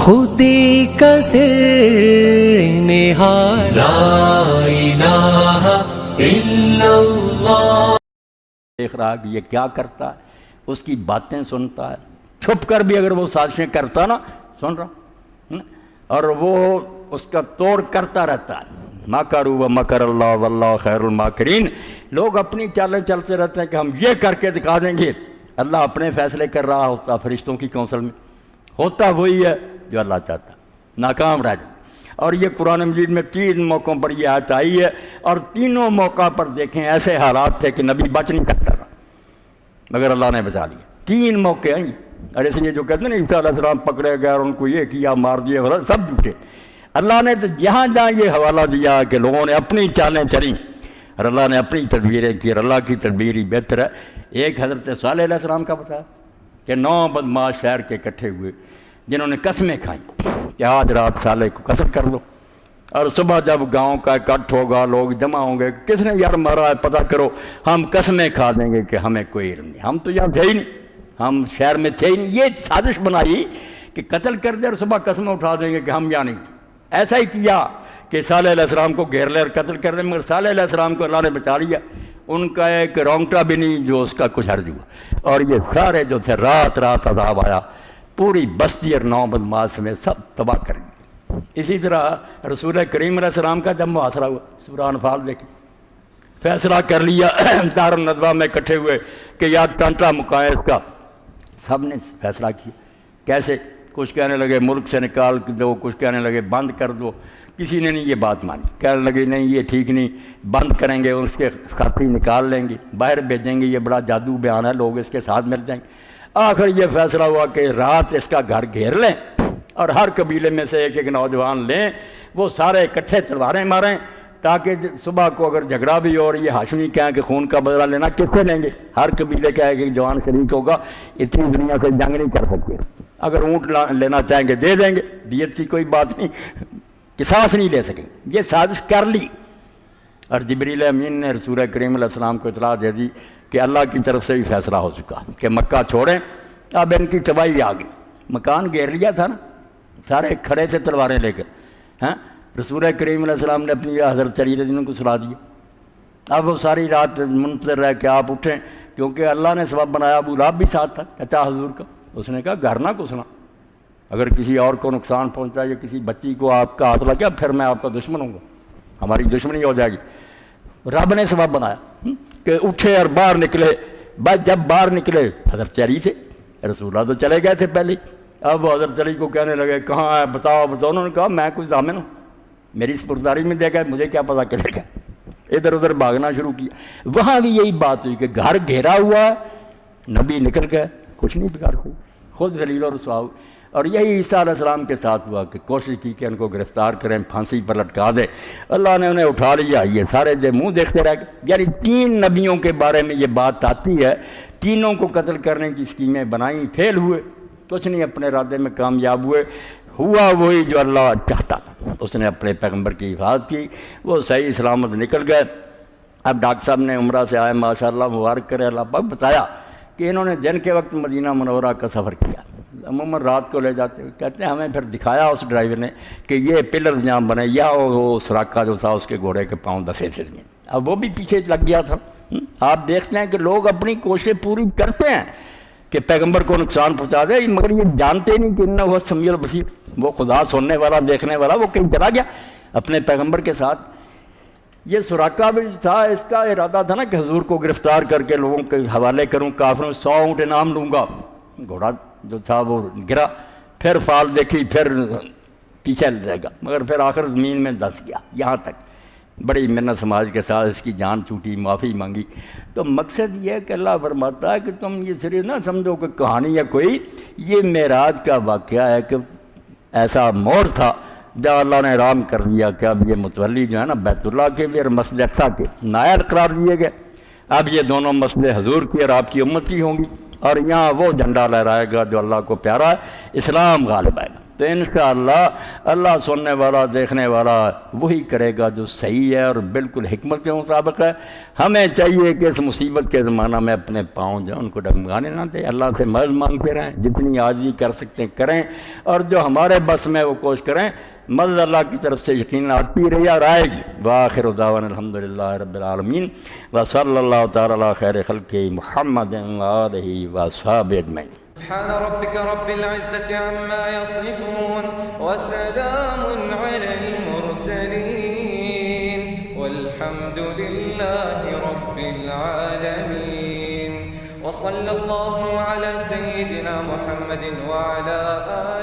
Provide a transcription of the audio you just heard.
خودی کا سر نہاد لا الہ الا اللہ۔ دیکھ رہا کہ یہ کیا کرتا ہے، اس کی باتیں سنتا ہے، چھپ کر بھی اگر وہ سازشیں کرتا نا سن رہا، اور وہ اس کا توڑ کرتا رہتا ہے۔ مکروا ومکر اللہ واللہ خیر الماکرین۔ لوگ اپنی چالیں چلتے رہتے ہیں کہ ہم یہ کر کے دکھا دیں گے، اللہ اپنے فیصلے کر رہا ہوتا فرشتوں کی کونسل میں، ہوتا وہی ہے جو اللہ چاہتا، ناکام رہ جائے۔ اور یہ قرآن مجید میں 3 موقعوں پر یہ آیت آئی ہے، اور تینوں موقع پر دیکھیں ایسے حالات تھے کہ نبی بچ نہیں سکتا تھا مگر اللہ نے بچا لیا۔ 3 موقع ہیں، اور اس لیے جو کہتے ہیں نا عیسیٰ علیہ السلام پکڑے گئے اور ان کو یہ کیا مار دیا، سب جھوٹے۔ اللہ نے تو جہاں جہاں یہ حوالہ دیا کہ لوگوں نے اپنی چالیں چلیں اور اللہ نے اپنی تدبیریں کی، اور اللہ کی تدبیر ہی بہتر ہے۔ ایک حضرت صالح علیہ السلام کا بتایا کہ 9 بدماش شہر کے اکٹھے ہوئے جنہوں نے قسمیں کھائیں کہ آج رات صالح کو قتل کر دو، اور صبح جب گاؤں کا اکٹھ ہوگا لوگ جمع ہوں گے، کس نے یار مارا ہے پتہ کرو، ہم قسمیں کھا دیں گے کہ ہمیں کوئی علم نہیں، ہم تو یہاں تھے ہی نہیں، ہم شہر میں تھے ہی نہیں۔ یہ سازش بنائی کہ قتل کر دے اور صبح قسمیں اٹھا دیں گے کہ ہم یہاں نہیں تھے۔ ایسا ہی کیا کہ صالح علیہ السلام کو گھیر لے اور قتل کر دیں، مگر صالح علیہ السلام کو اللہ نے بچا لیا، ان کا ایک رونگٹا بھی نہیں جو اس کا کچھ حرج ہوا۔ اور یہ سارے جو تھے رات رات عذاب آیا، پوری بستی اور 9 بدماش میں سب تباہ کر دی۔ اسی طرح رسول کریم علیہ السلام کا جب محاصرہ ہوا، سورہ انفال دیکھیں، فیصلہ کر لیا دار الندوہ میں اکٹھے ہوئے کہ یا ٹانٹا مکائے اس کا، سب نے فیصلہ کیا۔ کیسے؟ کچھ کہنے لگے ملک سے نکال دو، کچھ کہنے لگے بند کر دو، کسی نے نہیں یہ بات مانی، کہنے لگے نہیں یہ ٹھیک نہیں، بند کریں گے، اس کے ساتھی نکال لیں گے، باہر بھیجیں گے، یہ بڑا جادو بیان ہے، لوگ اس کے ساتھ مل جائیں گے۔ آخر یہ فیصلہ ہوا کہ رات اس کا گھر گھیر لیں اور ہر قبیلے میں سے ایک ایک نوجوان لیں، وہ سارے اکٹھے تلواریں ماریں، تاکہ صبح کو اگر جھگڑا بھی ہو اور یہ ہاشمی کہیں کہ خون کا بدلہ لینا کس سے لیں گے، ہر قبیلے کا ایک جوان شریک ہوگا، اتنی دنیا سے جنگ نہیں کر سکتے، اگر اونٹ لینا چاہیں گے دے دیں گے، دیت کی کوئی بات نہیں، قصاص نہیں لے سکیں۔ یہ سازش کر لی، اور جبریل امین نے رسول کریم علیہ السلام کو اطلاع دے دی کہ اللہ کی طرف سے بھی فیصلہ ہو چکا کہ مکہ چھوڑیں، اب ان کی تباہی آ گئی۔ مکان گھیر لیا تھا نا، سارے کھڑے تھے تلواریں لے کر، رسول کریم علیہ السلام نے اپنی حضرت علی رضی اللہ عنہ کو سلا دیا۔ اب وہ ساری رات منتظر رہے کہ آپ اٹھیں، کیونکہ اللہ نے سبب بنایا، ابو لہب بھی ساتھ تھا چچا حضور کا، اس نے کہا گھر نہ گھسنا، اگر کسی اور کو نقصان پہنچا یا کسی بچی کو آپ کا ہاتھ لگا پھر میں آپ کا دشمن ہوں گا، ہماری دشمنی ہو جائے گی۔ رب نے سبب بنایا کہ اٹھے اور باہر نکلے۔ بس جب باہر نکلے حضرت علی تھے، رسول اللہ تو چلے گئے تھے پہلے، اب وہ حضرت علی کو کہنے لگے کہاں ہے بتاؤ بتاؤ، انہوں نے کہا میں کوئی ضامن ہوں، میری سپرداری میں دے گئے، مجھے کیا پتہ چلے گا۔ ادھر ادھر بھاگنا شروع کیا۔ وہاں بھی یہی بات ہوئی کہ گھر گھیرا ہوا ہے، نبی نکل گئے، کچھ نہیں بگاڑ کوئی، خود ذلیل و رسوا ہوئے۔ اور یہی عیسیٰ علیہ السلام کے ساتھ ہوا کہ کوشش کی کہ ان کو گرفتار کریں، پھانسی پر لٹکا دیں، اللہ نے انہیں اٹھا لیا، یہ سارے جو منہ دیکھتے رہ گئے۔ یعنی 3 نبیوں کے بارے میں یہ بات آتی ہے، تینوں کو قتل کرنے کی اسکیمیں بنائیں، فیل ہوئے، کچھ نہیں اپنے ارادے میں کامیاب ہوئے، ہوا وہی جو اللہ چاہتا تھا، اس نے اپنے پیغمبر کی حفاظت کی، وہ صحیح سلامت نکل گئے۔ اب ڈاکٹر صاحب نے عمرہ سے آئے، ماشاءاللہ مبارک کرے اللہ پاک، بتایا کہ انہوں نے دن کے وقت مدینہ منورہ کا سفر کیا، عموماً رات کو لے جاتے ہوئے، کہتے ہیں ہمیں پھر دکھایا اس ڈرائیور نے کہ یہ پلر جہاں بنے، یا وہ سراقہ جو تھا اس کے گھوڑے کے پاؤں دسے تھے، اب وہ بھی پیچھے لگ گیا تھا۔ آپ دیکھتے ہیں کہ لوگ اپنی کوششیں پوری کرتے ہیں کہ پیغمبر کو نقصان پہنچا دے، مگر یہ جانتے نہیں کہ انہ ہوا سمیع البصیر، وہ خدا سننے والا دیکھنے والا، وہ کہیں چلا گیا اپنے پیغمبر کے ساتھ۔ یہ سراقہ بھی تھا، اس کا ارادہ تھا نا کہ حضور کو گرفتار کر کے لوگوں کے حوالے کروں، کافروں 100 اونٹ انعام لوں گا۔ گھوڑا جو تھا وہ گرا، پھر فال دیکھی، پھر پیچھے لے گا، مگر پھر آخر زمین میں دس گیا۔ یہاں تک بڑی منت سماج کے ساتھ اس کی جان چھوٹی، معافی مانگی۔ تو مقصد یہ ہے کہ اللہ فرماتا ہے کہ تم یہ صرف نہ سمجھو کہ کہانی ہے کوئی، یہ معراج کا واقعہ ہے کہ ایسا موڑ تھا جب اللہ نے اعلان کر دیا کہ اب یہ متولی جو ہے نا بیت اللہ کے بھی اور مسجد اقصیٰ کے نائب قرار دیے گئے، اب یہ دونوں مسجد حضور کی اور آپ کی امت کی ہوں گی، اور یہاں وہ جھنڈا لہرائے گا جو اللہ کو پیارا ہے، اسلام غالب آئے گا۔ تو انشاءاللہ اللہ سننے والا دیکھنے والا وہی کرے گا جو صحیح ہے اور بالکل حکمت کے مطابق ہے۔ ہمیں چاہیے کہ اس مصیبت کے زمانہ میں اپنے پاؤں جو ان کو ڈگمگانے نہ دیں، اللہ سے مدد مانگتے رہیں، جتنی عاجزی کر سکتے ہیں کریں، اور جو ہمارے بس میں وہ کوشش کریں۔ مدد اللہ کی طرف سے یقین آتی رہی اور آئے گی۔ وآخر دعوانا الحمدللہ رب العالمین وصلی اللہ تعالی علی خیر خلق محمد وآلہ وصحبہ اجمعین۔ سبحان ربك رب العزة عما يصفون وسلام على المرسلين والحمد لله رب العالمين وصلى الله على سيدنا محمد وعلى آله